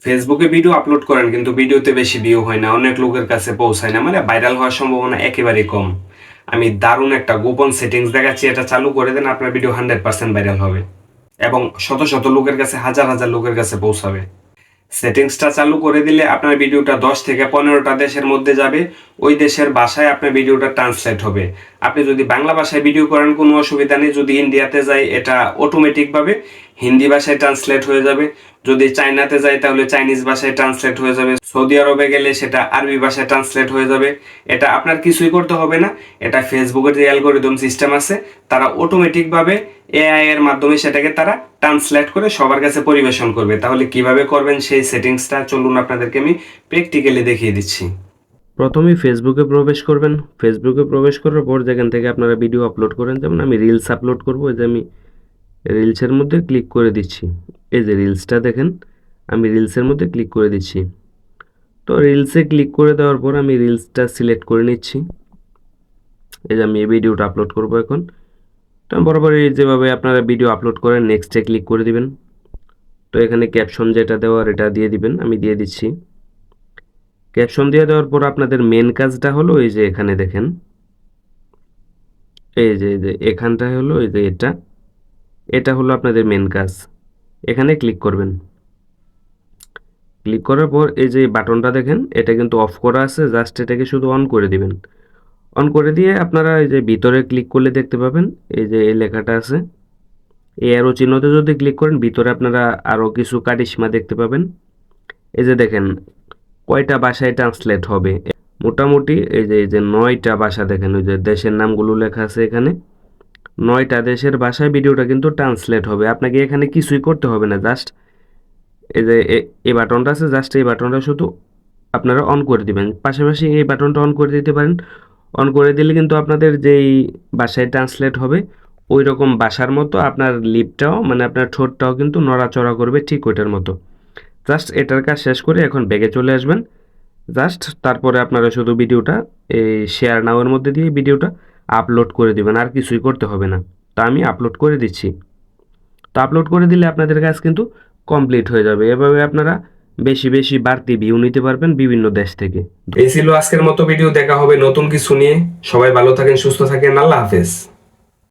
ফেসবুকে video upload করেন কিন্তু ভিডিওতে বেশি ভিউ হয় না, অনেক লোকের কাছে পৌঁছায় না, মানে ভাইরাল হওয়ার সম্ভাবনা একেবারেই কম। আমি দারুণ একটা গোপন সেটিংস দেখাচ্ছি, এটা চালু করে দেন, আপনার ভিডিও 100% ভাইরাল হবে এবং শত শত লোকের কাছে, হাজার হাজার লোকের কাছে পৌঁছাবে। সেটিংসটা চালু করে দিলে আপনার ভিডিওটা 10 থেকে 15টা দেশের মধ্যে যাবে। ওই দেশের ভাষায় আপনার ভিডিওটা ট্রান্সলেট হবে। আপনি যদি বাংলা ভাষায় ভিডিও করেন কোনো অসুবিধা নেই, যদি ইন্ডিয়াতে যায় এটা অটোমেটিকভাবে হিন্দি ভাষায় ট্রান্সলেট হয়ে যাবে। যদি চায়নাতে যায় তাহলে চাইনিজ ভাষায় ট্রান্সলেট হয়ে যাবে। সৌদি আরবে গেলে সেটা আরবি ভাষায় ট্রান্সলেট হয়ে যাবে। এটা আপনার কিছুই করতে হবে না, এটা ফেসবুকের যে অ্যালগোরিদম সিস্টেম আছে তারা অটোমেটিকভাবে এআই এর মাধ্যমে সেটাকে তারা ট্রান্সলেট করে সবার কাছে পরিবেশন করবে। তাহলে কিভাবে করবেন সেই সেটিংসটা চলুন আপনাদেরকে আমি প্র্যাকটিক্যালি দেখিয়ে দিচ্ছি। প্রথমেই ফেসবুকে প্রবেশ করবেন। ফেসবুকে প্রবেশ করার পর যেখান থেকে আপনারা ভিডিও আপলোড করেন, যেমন আমি রিলস আপলোড করব, এই যে আমি রিলসের মধ্যে ক্লিক করে দিচ্ছি। এই যে রিলসটা দেখেন, আমি রিলসের মধ্যে ক্লিক করে দিচ্ছি। তো রিলসে ক্লিক করে দেওয়ার পর আমি রিলসটা সিলেক্ট করে নিচ্ছি। এই যে আমি এই ভিডিওটা আপলোড করব এখন। তো বরাবর যেভাবে আপনারা ভিডিও আপলোড করেন, নেক্সটে ক্লিক করে দিবেন। তো এখানে ক্যাপশন যেটা দেওয়ার এটা দিয়ে দিবেন, আমি দিয়ে দিচ্ছি। ক্যাপশন দিয়ে দেওয়ার পর আপনাদের মেন কাজটা হলো এই যে এখানে দেখেন, এই যে এখানটায় হলো এই যে এটা হলো আপনাদের মেন কাজ। এখানে ক্লিক করবেন। ক্লিক করার পর এই যে বাটনটা দেখেন, এটা কিন্তু অফ করা আছে, জাস্ট এটাকে শুধু অন করে দিবেন। অন করে দিয়ে আপনারা এই যে ভিতরে ক্লিক করলে দেখতে পাবেন এই যে এই লেখাটা আছে, এই অ্যারো চিহ্নতে যদি ক্লিক করেন ভিতরে আপনারা আরও কিছু কারিশমা দেখতে পাবেন। এই যে দেখেন কয়টা ভাষায় ট্রান্সলেট হবে, মোটামুটি এই যে 9টা ভাষা দেখেন, ওই যে দেশের নামগুলো লেখা আছে এখানে, 9টা দেশের ভাষায় ভিডিওটা কিন্তু ট্রান্সলেট হবে। আপনাকে এখানে কিছুই করতে হবে না, জাস্ট এই যে এই বাটনটা আছে, জাস্ট এই বাটনটা শুধু আপনারা অন করে দিবেন। পাশাপাশি এই বাটনটা অন করে দিতে পারেন। অন করে দিলে কিন্তু আপনাদের যেই ভাষায় ট্রান্সলেট হবে ওই রকম ভাষার মতো আপনার লিপটাও, মানে আপনার ঠোঁটটাও কিন্তু নড়াচড়া করবে ঠিক ওইটার মতো। জাস্ট এটার কাজ শেষ করে এখন ব্যাগে চলে আসবেন। জাস্ট তারপরে আপনারা শুধু ভিডিওটা এই শেয়ার নাওয়ের মধ্যে দিয়ে ভিডিওটা আপলোড করে দিবেন, আর কিছুই করতে হবে না। তা আমি আপলোড করে দিচ্ছি। তো আপলোড করে দিলে আপনাদের কাজ কিন্তু কমপ্লিট হয়ে যাবে। এভাবে আপনারা বেশি বেশি বাড়তি ভিউ নিতে পারবেন বিভিন্ন দেশ থেকে। এই ছিল আজকের মতো ভিডিও, দেখা হবে নতুন কিছু নিয়ে। সবাই ভালো থাকেন, সুস্থ থাকেন, আল্লাহ হাফেজ।